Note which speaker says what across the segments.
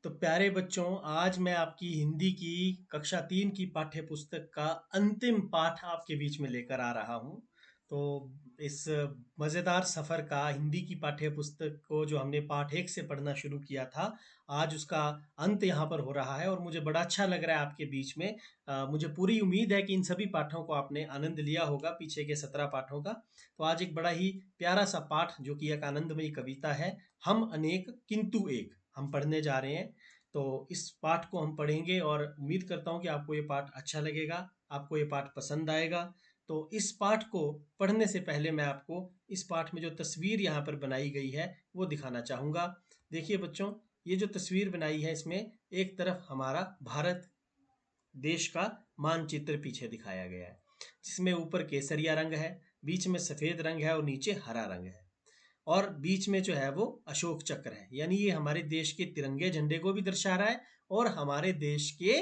Speaker 1: तो प्यारे बच्चों, आज मैं आपकी हिंदी की कक्षा 3 की पाठ्य पुस्तक का अंतिम पाठ आपके बीच में लेकर आ रहा हूँ। तो इस मज़ेदार सफ़र का हिंदी की पाठ्य पुस्तक को जो हमने पाठ 1 से पढ़ना शुरू किया था, आज उसका अंत यहाँ पर हो रहा है और मुझे बड़ा अच्छा लग रहा है आपके बीच में। मुझे पूरी उम्मीद है कि इन सभी पाठों को आपने आनंद लिया होगा, पीछे के 17 पाठों का। तो आज एक बड़ा ही प्यारा सा पाठ जो कि एक आनंदमयी कविता है, हम अनेक किंतु एक, हम पढ़ने जा रहे हैं। तो इस पाठ को हम पढ़ेंगे और उम्मीद करता हूँ कि आपको ये पाठ अच्छा लगेगा, आपको ये पाठ पसंद आएगा। तो इस पाठ को पढ़ने से पहले मैं आपको इस पाठ में जो तस्वीर यहाँ पर बनाई गई है वो दिखाना चाहूँगा। देखिए बच्चों, ये जो तस्वीर बनाई है इसमें एक तरफ हमारा भारत देश का मानचित्र पीछे दिखाया गया है, जिसमें ऊपर केसरिया रंग है, बीच में सफ़ेद रंग है और नीचे हरा रंग है। और बीच में जो है वो अशोक चक्र है, यानी ये हमारे देश के तिरंगे झंडे को भी दर्शा रहा है और हमारे देश के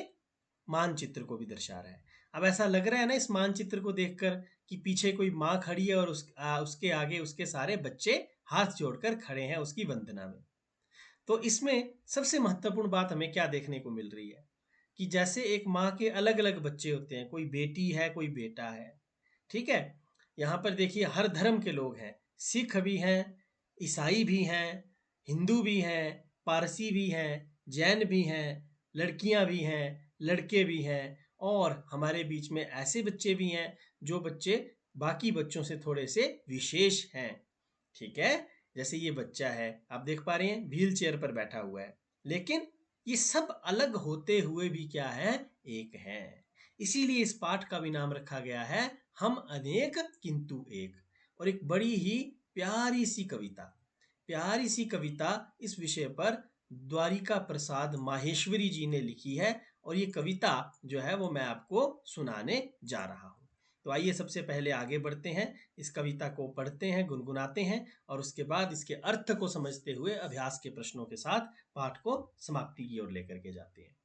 Speaker 1: मानचित्र को भी दर्शा रहा है। अब ऐसा लग रहा है ना इस मानचित्र को देखकर कि पीछे कोई माँ खड़ी है और उसके आगे उसके सारे बच्चे हाथ जोड़कर खड़े हैं उसकी वंदना में। तो इसमें सबसे महत्वपूर्ण बात हमें क्या देखने को मिल रही है कि जैसे एक माँ के अलग अलग बच्चे होते हैं, कोई बेटी है कोई बेटा है, ठीक है। यहाँ पर देखिए हर धर्म के लोग हैं, सिख भी हैं, ईसाई भी हैं, हिंदू भी हैं, पारसी भी हैं, जैन भी हैं, लड़कियां भी हैं, लड़के भी हैं, और हमारे बीच में ऐसे बच्चे भी हैं जो बच्चे बाकी बच्चों से थोड़े से विशेष हैं, ठीक है। जैसे ये बच्चा है, आप देख पा रहे हैं व्हील चेयर पर बैठा हुआ है, लेकिन ये सब अलग होते हुए भी क्या है, एक हैं। इसीलिए इस पाठ का भी नाम रखा गया है हम अनेक किंतु एक। और एक बड़ी ही प्यारी सी कविता, प्यारी सी कविता इस विषय पर द्वारिका प्रसाद माहेश्वरी जी ने लिखी है, और ये कविता जो है वो मैं आपको सुनाने जा रहा हूँ। तो आइए सबसे पहले आगे बढ़ते हैं, इस कविता को पढ़ते हैं, गुनगुनाते हैं, और उसके बाद इसके अर्थ को समझते हुए अभ्यास के प्रश्नों के साथ पाठ को समाप्ति की ओर लेकर के जाते हैं।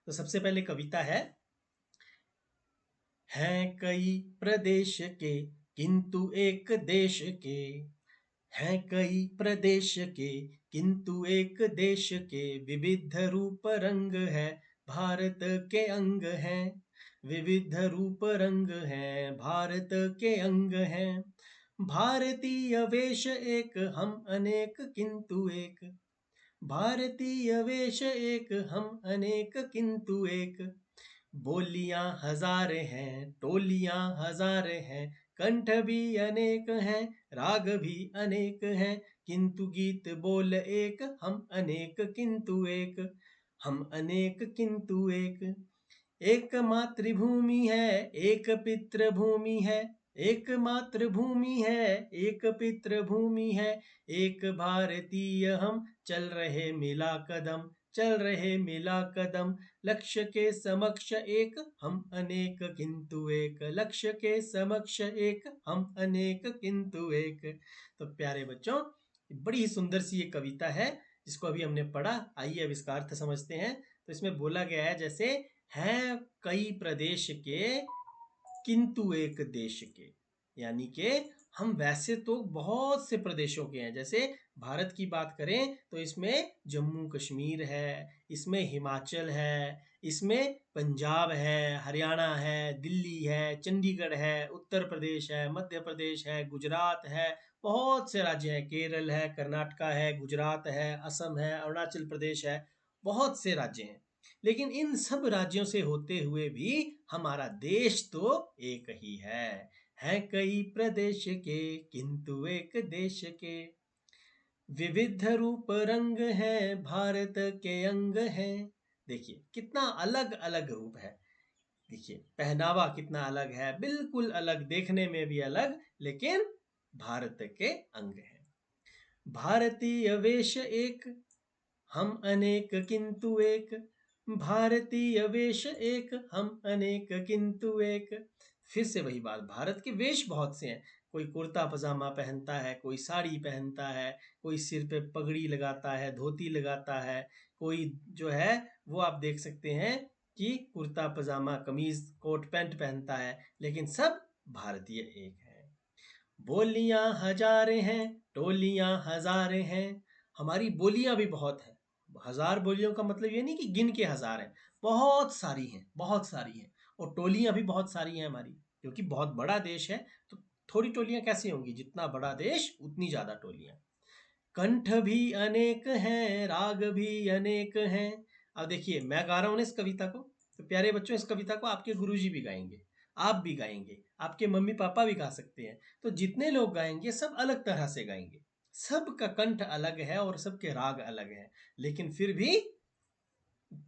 Speaker 1: तो सबसे पहले कविता है, हैं कई प्रदेश के किंतु एक देश के, हैं कई प्रदेश के किंतु एक देश के, विविध रूप रंग है भारत के अंग हैं, विविध रूप रंग है भारत के अंग हैं, भारतीय वेश एक हम अनेक किंतु एक, भारतीय वेश एक हम अनेक किंतु एक, बोलियां हजार हैं टोलियां हजार हैं, कंठ भी अनेक हैं राग भी अनेक हैं, किंतु गीत बोल एक हम अनेक किंतु एक, हम अनेक किंतु एक, एक मातृभूमि है एक पितृभूमि है, एक मातृभूमि है एक पितृभूमि है, एक भारतीय हम चल रहे मिला कदम, चल रहे मिला कदम, लक्ष्य के समक्ष एक हम अनेक किंतु एक, लक्ष्य के समक्ष एक हम अनेक किंतु एक। तो प्यारे बच्चों, बड़ी ही सुंदर सी ये कविता है जिसको अभी हमने पढ़ा। आइए अब इसका अर्थ समझते हैं। तो इसमें बोला गया है, जैसे हैं कई प्रदेश के किंतु एक देश के, यानी कि हम वैसे तो बहुत से प्रदेशों के हैं। जैसे भारत की बात करें तो इसमें जम्मू कश्मीर है, इसमें हिमाचल है, इसमें पंजाब है, हरियाणा है, दिल्ली है, चंडीगढ़ है, उत्तर प्रदेश है, मध्य प्रदेश है, गुजरात है, बहुत से राज्य हैं, केरल है, कर्नाटका है, गुजरात है, असम है, अरुणाचल प्रदेश है, बहुत से राज्य हैं। लेकिन इन सब राज्यों से होते हुए भी हमारा देश तो एक ही है कई प्रदेश के किंतु एक देश के, विविध रूप रंग है भारत के अंग हैं। देखिए कितना अलग अलग रूप है, देखिए पहनावा कितना अलग है, बिल्कुल अलग, देखने में भी अलग, लेकिन भारत के अंग हैं। भारतीय वेश एक हम अनेक किंतु एक, भारतीय वेश एक हम अनेक किंतु एक। फिर से वही बात, भारत के वेश बहुत से हैं, कोई कुर्ता पजामा पहनता है, कोई साड़ी पहनता है, कोई सिर पे पगड़ी लगाता है, धोती लगाता है, कोई जो है वो आप देख सकते हैं कि कुर्ता पजामा कमीज कोट पैंट पहनता है, लेकिन सब भारतीय एक हैं। बोलियां हजारे हैं टोलियां हजारे हैं, हमारी बोलियां भी बहुत हैं, हजार बोलियों का मतलब ये नहीं कि गिन के हजार है, बहुत सारी हैं, बहुत सारी हैं। और टोलियां भी बहुत सारी हैं हमारी, क्योंकि बहुत बड़ा देश है। तो थोड़ी टोलियां कैसे होंगी, जितना बड़ा देश उतनी ज्यादा टोलियां। कंठ भी अनेक हैं, राग भी अनेक हैं। अब देखिए मैं गा रहा हूं ना इस कविता को, तो प्यारे बच्चों इस कविता को आपके गुरुजी भी गाएंगे, आप भी गाएंगे, आपके मम्मी पापा भी गा सकते हैं। तो जितने लोग गाएंगे सब अलग तरह से गाएंगे, सबका कंठ अलग है और सबके राग अलग हैं, लेकिन फिर भी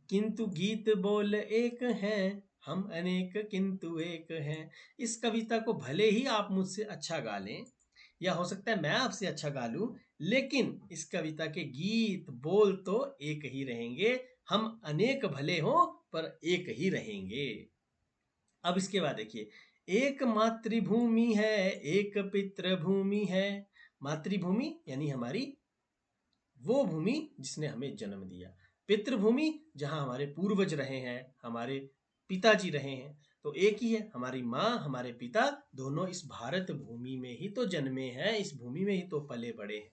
Speaker 1: किंतु गीत बोल एक हैं, हम अनेक किंतु एक हैं। इस कविता को भले ही आप मुझसे अच्छा गा लें, या हो सकता है मैं आपसे अच्छा गा लूं, लेकिन इस कविता के गीत बोल तो एक ही रहेंगे। हम अनेक भले हों पर एक ही रहेंगे। अब इसके बाद देखिए, एक मातृभूमि है, एक पितृभूमि है। मातृभूमि यानी हमारी वो भूमि जिसने हमें जन्म दिया, पितृभूमि जहाँ हमारे पूर्वज रहे हैं, हमारे पिताजी रहे हैं। तो एक ही है, हमारी माँ हमारे पिता दोनों इस भारत भूमि में ही तो जन्मे हैं, इस भूमि में ही तो पले बड़े हैं।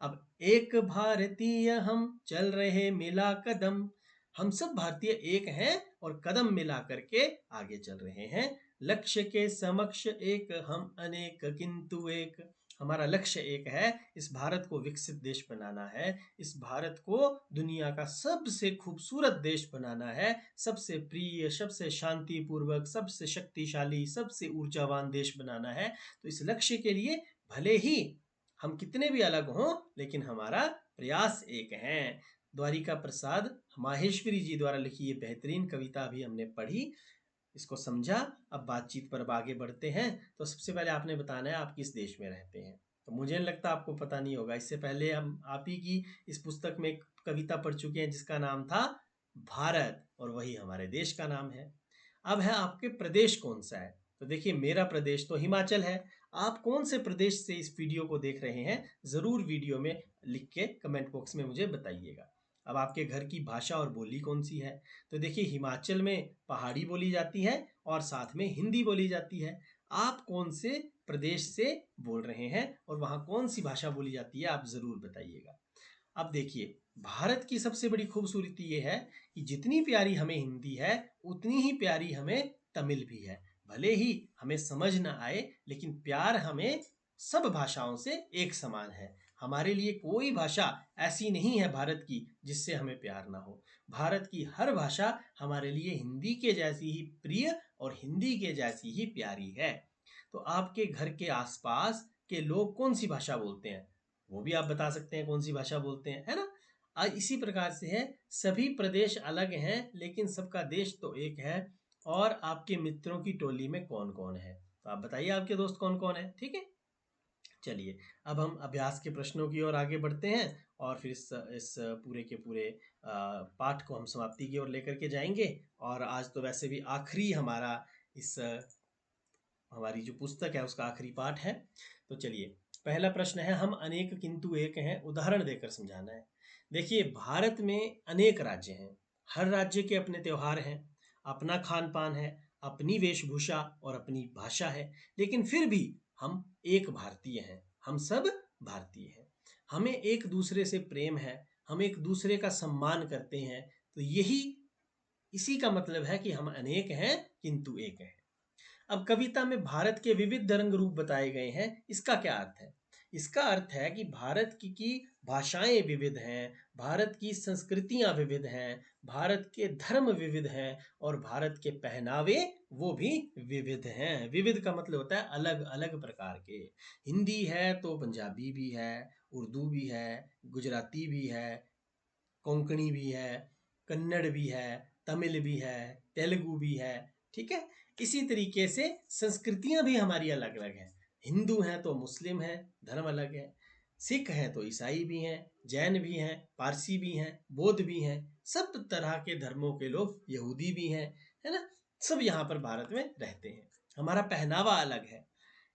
Speaker 1: अब एक भारतीय हम चल रहे मिला कदम, हम सब भारतीय एक हैं और कदम मिला करके आगे चल रहे हैं। लक्ष्य के समक्ष एक, हम अनेक किंतु एक। हमारा लक्ष्य एक है, इस भारत को विकसित देश बनाना है, इस भारत को दुनिया का सबसे खूबसूरत देश बनाना है, सबसे प्रिय, सबसे शांतिपूर्वक, सबसे शक्तिशाली, सबसे ऊर्जावान देश बनाना है। तो इस लक्ष्य के लिए भले ही हम कितने भी अलग हों, लेकिन हमारा प्रयास एक है। द्वारिका प्रसाद माहेश्वरी जी द्वारा लिखी ये बेहतरीन कविता अभी हमने पढ़ी, इसको समझा। अब बातचीत पर अब आगे बढ़ते हैं। तो सबसे पहले आपने बताना है आप किस देश में रहते हैं। तो मुझे नहीं लगता आपको पता नहीं होगा, इससे पहले हम आप ही की इस पुस्तक में एक कविता पढ़ चुके हैं जिसका नाम था भारत, और वही हमारे देश का नाम है। अब है आपके प्रदेश कौन सा है। तो देखिए मेरा प्रदेश तो हिमाचल है। आप कौन से प्रदेश से इस वीडियो को देख रहे हैं, जरूर वीडियो में लिख के कमेंट बॉक्स में मुझे बताइएगा। अब आपके घर की भाषा और बोली कौन सी है। तो देखिए हिमाचल में पहाड़ी बोली जाती है और साथ में हिंदी बोली जाती है। आप कौन से प्रदेश से बोल रहे हैं और वहाँ कौन सी भाषा बोली जाती है, आप जरूर बताइएगा। अब देखिए भारत की सबसे बड़ी खूबसूरती ये है कि जितनी प्यारी हमें हिंदी है, उतनी ही प्यारी हमें तमिल भी है। भले ही हमें समझ ना आए, लेकिन प्यार हमें सब भाषाओं से एक समान है। हमारे लिए कोई भाषा ऐसी नहीं है भारत की जिससे हमें प्यार ना हो। भारत की हर भाषा हमारे लिए हिंदी के जैसी ही प्रिय और हिंदी के जैसी ही प्यारी है। तो आपके घर के आसपास के लोग कौन सी भाषा बोलते हैं, वो भी आप बता सकते हैं कौन सी भाषा बोलते हैं, है ना। आज इसी प्रकार से है, सभी प्रदेश अलग हैं लेकिन सबका देश तो एक है। और आपके मित्रों की टोली में कौन कौन है, तो आप बताइए आपके दोस्त कौन कौन है, ठीक है। चलिए अब हम अभ्यास के प्रश्नों की ओर आगे बढ़ते हैं, और फिर इस पूरे के पूरे पाठ को हम समाप्ति की ओर लेकर के जाएंगे। और आज तो वैसे भी आखिरी हमारा इस हमारी जो पुस्तक है उसका आखिरी पाठ है। तो चलिए पहला प्रश्न है, हम अनेक किंतु एक हैं, उदाहरण देकर समझाना है। देखिए भारत में अनेक राज्य हैं, हर राज्य के अपने त्योहार हैं, अपना खान पान है, अपनी वेशभूषा और अपनी भाषा है, लेकिन फिर भी हम एक भारतीय हैं, हम सब भारतीय हैं। हमें एक दूसरे से प्रेम है, हम एक दूसरे का सम्मान करते हैं। तो यही इसी का मतलब है कि हम अनेक हैं किंतु एक हैं। अब कविता में भारत के विविध रंग रूप बताए गए हैं, इसका क्या अर्थ है। इसका अर्थ है कि भारत की भाषाएं विविध हैं, भारत की संस्कृतियां विविध हैं, भारत के धर्म विविध हैं, और भारत के पहनावे वो भी विविध हैं। विविध का मतलब होता है अलग अलग प्रकार के। हिंदी है तो पंजाबी भी है, उर्दू भी है, गुजराती भी है, कोंकणी भी है, कन्नड़ भी है, तमिल भी है, तेलुगु भी है, ठीक है। इसी तरीके से संस्कृतियां भी हमारी अलग अलग हैं। हिंदू हैं तो मुस्लिम हैं, धर्म अलग है। सिख हैं तो ईसाई भी हैं, जैन भी हैं, पारसी भी हैं, बौद्ध भी हैं, सब तरह के धर्मों के लोग, यहूदी भी हैं, है ना। सब यहाँ पर भारत में रहते हैं। हमारा पहनावा अलग है।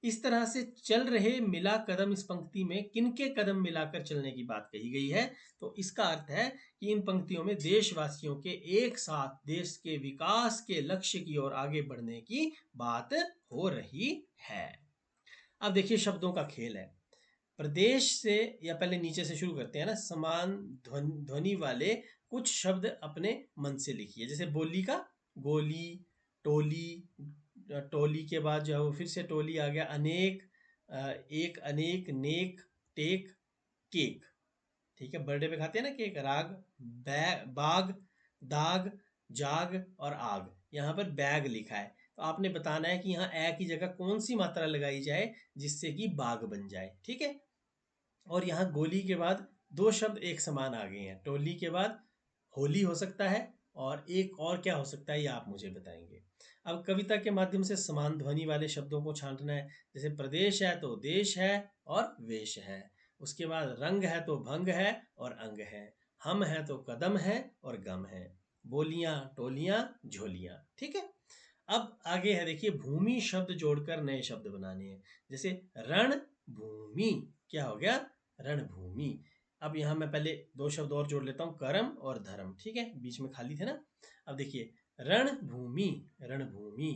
Speaker 1: इस तरह से चल रहे मिला कदम, इस पंक्ति में किनके कदम मिलाकर चलने की बात कही गई है। तो इसका अर्थ है कि इन पंक्तियों में देशवासियों के एक साथ देश के विकास के लक्ष्य की ओर आगे बढ़ने की बात हो रही है। अब देखिए शब्दों का खेल है। प्रदेश से, या पहले नीचे से शुरू करते हैं ना, समान ध्वनि वाले कुछ शब्द अपने मन से लिखिए। जैसे बोली का गोली, टोली, टोली के बाद जो है वो फिर से टोली आ गया, अनेक, एक, अनेक, नेक, टेक, केक। ठीक है, बर्थडे पे खाते हैं ना केक। राग, बाग, दाग, जाग और आग। यहाँ पर बैग लिखा है, तो आपने बताना है कि यहाँ ए की जगह कौन सी मात्रा लगाई जाए जिससे कि बाग बन जाए। ठीक है, और यहाँ गोली के बाद दो शब्द एक समान आ गए हैं। टोली के बाद होली हो सकता है, और एक और क्या हो सकता है ये आप मुझे बताएंगे। अब कविता के माध्यम से समान ध्वनि वाले शब्दों को छांटना है। जैसे प्रदेश है तो देश है और वेश है। उसके बाद रंग है तो भंग है और अंग है। हम है तो कदम है और गम है। बोलियां, टोलियां, झोलियां। ठीक है, अब आगे है, देखिए भूमि शब्द जोड़कर नए शब्द बनाने हैं। जैसे रण भूमि, क्या हो गया, रणभूमि। अब यहाँ मैं पहले दो शब्द और जोड़ लेता हूँ, कर्म और धर्म। ठीक है, बीच में खाली थे ना। अब देखिए रणभूमि, रणभूमि,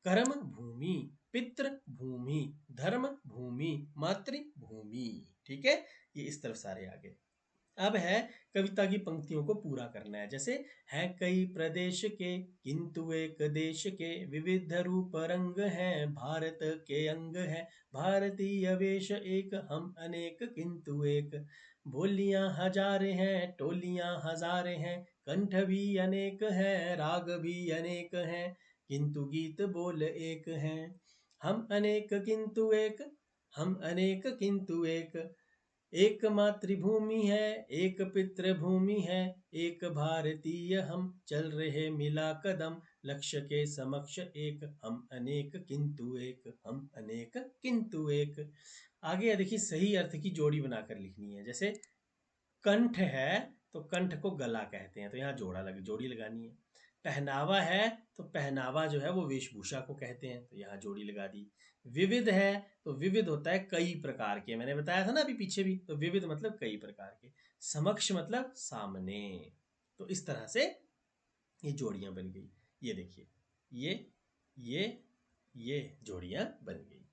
Speaker 1: कर्म भूमि, पितृ भूमि, धर्म भूमि, मातृभूमि। ठीक है, ये इस तरफ सारे आ गए। अब है कविता की पंक्तियों को पूरा करना है। जैसे है कई प्रदेश के किंतु एक देश के, विविध रूप रंग हैं भारत के अंग हैं, भारतीय वेश एक हम अनेक किंतु एक, बोलियां हजारे हैं टोलियां हजारे हैं, कंठ भी अनेक हैं राग भी अनेक हैं, किंतु गीत बोल एक हैं। हम अनेक किंतु एक, हम अनेक किंतु एक मातृभूमि है, एक पितृभूमि है, एक भारतीय हम चल रहे मिला कदम, लक्ष्य के समक्ष एक, हम अनेक किंतु एक, हम अनेक किंतु एक। आगे देखिए सही अर्थ की जोड़ी बनाकर लिखनी है। जैसे कंठ है तो कंठ को गला कहते हैं, तो यहाँ जोड़ी लगानी है। पहनावा है तो पहनावा जो है वो वेशभूषा को कहते हैं, तो यहाँ जोड़ी लगा दी। विविध है तो विविध होता है कई प्रकार के, मैंने बताया था ना अभी पीछे भी, तो विविध मतलब कई प्रकार के। समक्ष मतलब सामने। तो इस तरह से ये जोड़ियां बन गई। ये देखिए, ये ये ये जोड़ियां बन गई।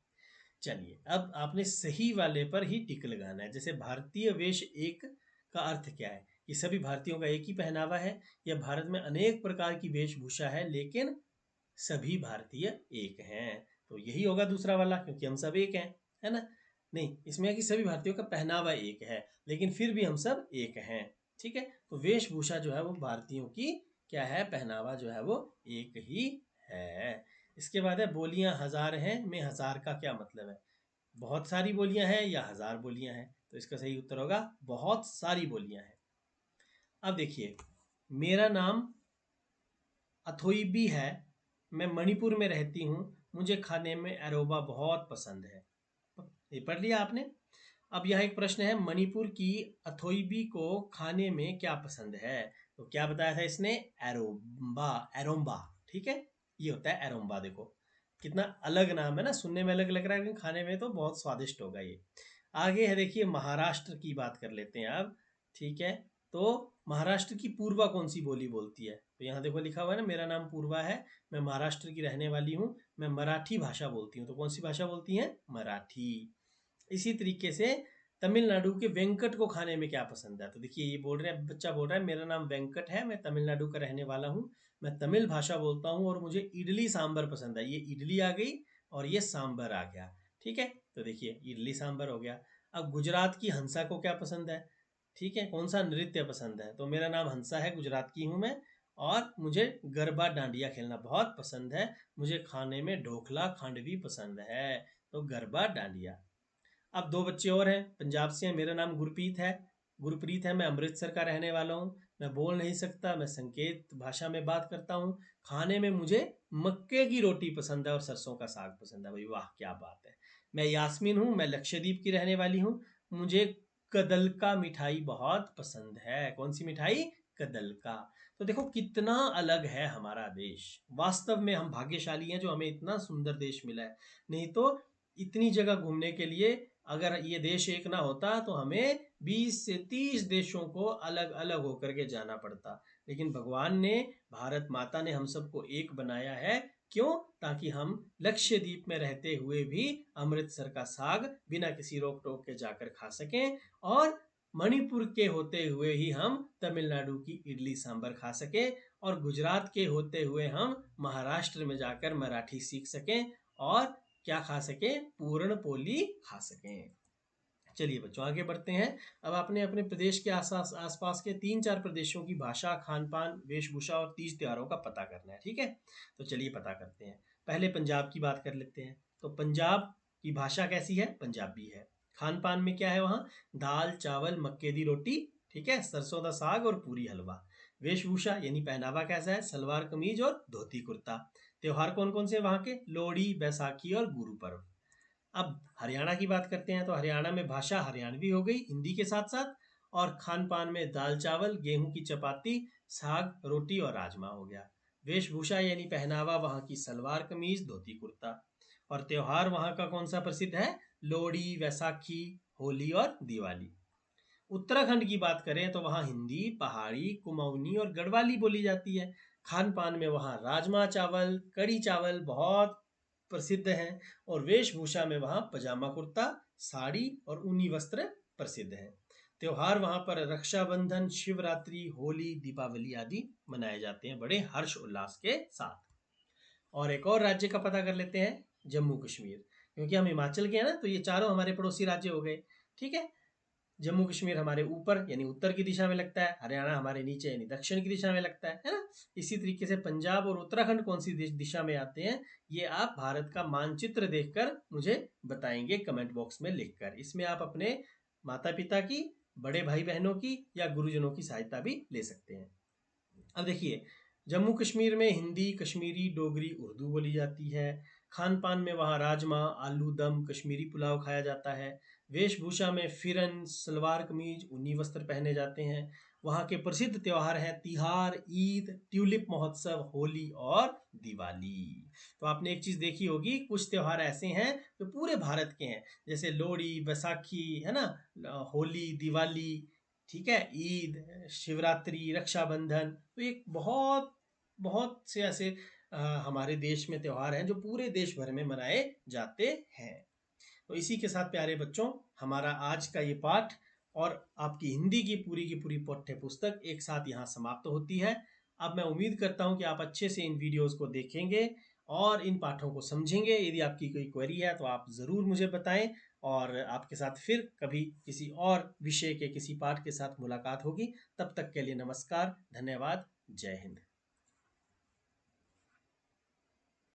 Speaker 1: चलिए, अब आपने सही वाले पर ही टिक लगाना है। जैसे भारतीय वेश एक का अर्थ क्या है, कि सभी भारतीयों का एक ही पहनावा है, या भारत में अनेक प्रकार की वेशभूषा है लेकिन सभी भारतीय एक हैं। तो यही होगा दूसरा वाला, क्योंकि हम सब एक हैं, है ना। नहीं, इसमें है कि सभी भारतीयों का पहनावा एक है लेकिन फिर भी हम सब एक हैं। ठीक है, तो वेशभूषा जो है वो भारतीयों की क्या है, पहनावा जो है वो एक ही है। इसके बाद है बोलियां हजार हैं में हजार का क्या मतलब है। बहुत सारी बोलियां हैं या हजार बोलियां हैं, तो इसका सही उत्तर होगा बहुत सारी बोलियां हैं। अब देखिए, मेरा नाम अथोईबी है, मैं मणिपुर में रहती हूँ, मुझे खाने में अरोबा बहुत पसंद है। ये पढ़ लिया आपने। अब यहाँ एक प्रश्न है, मणिपुर की अथोईबी को खाने में क्या पसंद है। तो क्या बताया था इसने, एरोम्बा, एरोम्बा। ठीक है, ये होता है एरोम्बा। देखो कितना अलग नाम है ना, सुनने में अलग लग रहा है लेकिन खाने में तो बहुत स्वादिष्ट होगा ये। आगे है देखिए, महाराष्ट्र की बात कर लेते हैं अब। ठीक है, तो महाराष्ट्र की पूर्वा कौन सी बोली बोलती है। तो यहाँ देखो लिखा हुआ है ना, मेरा नाम पूर्वा है, मैं महाराष्ट्र की रहने वाली हूँ, मैं मराठी भाषा बोलती हूँ। तो कौन सी भाषा बोलती हैं, मराठी। इसी तरीके से तमिलनाडु के वेंकट को खाने में क्या पसंद है। तो देखिए ये बोल रहे हैं, बच्चा बोल रहा है मेरा नाम वेंकट है, मैं तमिलनाडु का रहने वाला हूँ, मैं तमिल भाषा बोलता हूँ और मुझे इडली सांभर पसंद है। ये इडली आ गई और ये सांभर आ गया। ठीक है, तो देखिए इडली सांभर हो गया। अब गुजरात की हंसा को क्या पसंद है। ठीक है, कौन सा नृत्य पसंद है। तो मेरा नाम हंसा है, गुजरात की हूँ मैं, और मुझे गरबा डांडिया खेलना बहुत पसंद है, मुझे खाने में ढोकला खांडवी पसंद है। तो गरबा डांडिया। अब दो बच्चे और हैं, पंजाब से हैं, मेरा नाम गुरप्रीत है, गुरप्रीत है, मैं अमृतसर का रहने वाला हूँ, मैं बोल नहीं सकता, मैं संकेत भाषा में बात करता हूँ, खाने में मुझे मक्के की रोटी पसंद है और सरसों का साग पसंद है। भाई वाह क्या बात है। मैं यास्मीन हूँ, मैं लक्षद्वीप की रहने वाली हूँ, मुझे कदल का मिठाई बहुत पसंद है। कौन सी मिठाई, कदल का। तो देखो कितना अलग है हमारा देश। वास्तव में हम भाग्यशाली हैं जो हमें इतना सुंदर देश मिला है, नहीं तो इतनी जगह घूमने के लिए अगर ये देश एक ना होता तो हमें 20 से 30 देशों को अलग अलग होकर के जाना पड़ता। लेकिन भगवान ने, भारत माता ने हम सबको एक बनाया है, क्यों? ताकि हम लक्षद्वीप में रहते हुए भी अमृतसर का साग बिना किसी रोक टोक के जाकर खा सकें, और मणिपुर के होते हुए ही हम तमिलनाडु की इडली सांभर खा सकें, और गुजरात के होते हुए हम महाराष्ट्र में जाकर मराठी सीख सकें और क्या खा सकें? पूर्ण पोली खा सकें। चलिए बच्चों आगे बढ़ते हैं। अब आपने अपने प्रदेश के आसपास के 3-4 प्रदेशों की भाषा, खान पान, वेशभूषा और तीज त्योहारों का पता करना है, ठीक है? तो चलिए पता करते हैं। पहले पंजाब की बात कर लेते हैं। तो पंजाब की भाषा कैसी है? पंजाबी है। खान पान में क्या है वहाँ? दाल चावल मक्के दी रोटी, ठीक है, सरसों का साग और पूरी हलवा। वेशभूषा यानी पहनावा कैसा है? सलवार कमीज और धोती कुर्ता। त्योहार कौन कौन से वहाँ के? लोहड़ी, बैसाखी और गुरु पर्व। अब हरियाणा की बात करते हैं। तो हरियाणा में भाषा हरियाणवी हो गई हिंदी के साथ साथ, और खान पान में दाल चावल, गेहूं की चपाती, साग रोटी और राजमा हो गया। वेशभूषा यानी पहनावा वहाँ की सलवार कमीज धोती कुर्ता। और त्योहार वहाँ का कौन सा प्रसिद्ध है? लोहड़ी, वैसाखी, होली और दिवाली। उत्तराखंड की बात करें तो वहाँ हिंदी, पहाड़ी, कुमाऊनी और गढ़वाली बोली जाती है। खान पान में वहाँ राजमा चावल, कड़ी चावल बहुत प्रसिद्ध हैं, और वेशभूषा में वहाँ पजामा कुर्ता, साड़ी और ऊनी वस्त्र प्रसिद्ध हैं। त्योहार वहाँ पर रक्षाबंधन, शिवरात्रि, होली, दीपावली आदि मनाए जाते हैं बड़े हर्ष उल्लास के साथ। और एक और राज्य का पता कर लेते हैं, जम्मू कश्मीर। क्योंकि हम हिमाचल के हैं ना, तो ये चारों हमारे पड़ोसी राज्य हो गए, ठीक है। जम्मू कश्मीर हमारे ऊपर यानी उत्तर की दिशा में लगता है, हरियाणा हमारे नीचे यानी दक्षिण की दिशा में लगता है ना। इसी तरीके से पंजाब और उत्तराखंड कौन सी दिशा में आते हैं, ये आप भारत का मानचित्र देखकर मुझे बताएंगे कमेंट बॉक्स में लिखकर। इसमें आप अपने माता पिता की, बड़े भाई बहनों की या गुरुजनों की सहायता भी ले सकते हैं। अब देखिए, जम्मू कश्मीर में हिंदी, कश्मीरी, डोगरी, उर्दू बोली जाती है। खान पान में वहाँ राजमा, आलू दम, कश्मीरी पुलाव खाया जाता है। वेशभूषा में फिरन, सलवार कमीज, ऊनी वस्त्र पहने जाते हैं। वहाँ के प्रसिद्ध त्योहार हैं तिहार, ईद, ट्यूलिप महोत्सव, होली और दिवाली। तो आपने एक चीज़ देखी होगी, कुछ त्योहार ऐसे हैं जो पूरे भारत के हैं, जैसे लोहड़ी, बैसाखी, है ना, होली, दिवाली, ठीक है, ईद, शिवरात्रि, रक्षाबंधन। तो एक बहुत बहुत से ऐसे हमारे देश में त्योहार हैं जो पूरे देश भर में मनाए जाते हैं। तो इसी के साथ प्यारे बच्चों, हमारा आज का ये पाठ और आपकी हिंदी की पूरी पाठ्य पुस्तक एक साथ यहाँ समाप्त होती है। अब मैं उम्मीद करता हूँ कि आप अच्छे से इन वीडियोस को देखेंगे और इन पाठों को समझेंगे। यदि आपकी कोई क्वेरी है तो आप ज़रूर मुझे बताएं, और आपके साथ फिर कभी किसी और विषय के किसी पाठ के साथ मुलाकात होगी। तब तक के लिए नमस्कार, धन्यवाद, जय हिंद।